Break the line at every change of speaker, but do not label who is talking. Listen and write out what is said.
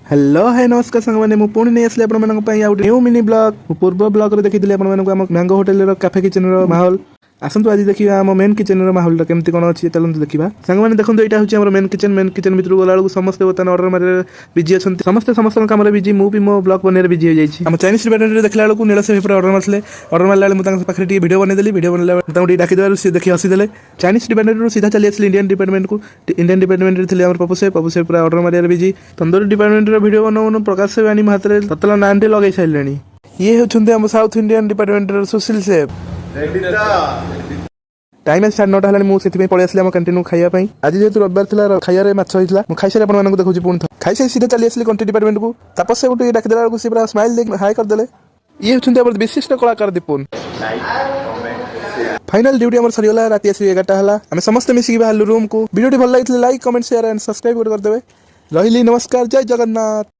Hello hi नमस्कार सांगमाने मु पुणी नहीं आसली आपण मानक पई आउट न्यू मिनी ब्लॉग पूर्व ब्लॉग रे देखिथिले आपण मानक हम मैंगो होटल रो कैफे किचन रो माहौल आसंतु आज देखिबा हम मेन किचन रो माहौल केमती कोन अछि चलंतु देखिबा सांगमाने देखंतु एटा होछि हमर मेन किचन भितर गोला को समस्त बतन ऑर्डर मारे बिजी अछंती समस्त काम रे बिजी मु भी मो ब्लॉग बने रे बिजी हो जाइछि हम चाइनीज रेस्टोरेंट रे देखला को नीलस पेपर ऑर्डर मारसले ऑर्डर मारला मु तांग पाखरे टी वीडियो बने देली वीडियो बनला तांग डाकी देवार से देखि हसी देले चाइनीज डिपार्टमेंट रो सीधा चली आसली इंडियन डिपार्टमेंट रे थिले हमर पपु से पूरा ऑर्डर मारे बिजी तंदूरी डिपार्टमेंट रो वीडियो बनौन प्रकाश से आनी हाथ रे ततला नांटे लगै साइलेनी ये होछन्ते हम साउथ इंडियन डिपार्टमेंट रो सुशील सेफ टाइम है 9:30 हलानी मु सेति पळे आसली हम कंटिन्यू खाइया पई आज जेतु रविवार थिला खाइया रे माछ होइतला मु खाइ सारे आपण मानको देखौछि पुन खाइ साइ सीधा चली आसली कंट्री डिपार्टमेंट को तापस से उठी डाक देला को से पूरा स्माइल देख हाय कर देले ये होछन्ते हमर विशिष्ट कलाकार दीपुन फाइनल ड्यूटी हमर सरियोला राती आसी 11टा हला हम समस्त मिसी बाहर रूम को वीडियो भल लागितले like comment share and subscribe कर देबे रहिली नमस्कार जय जगन्नाथ।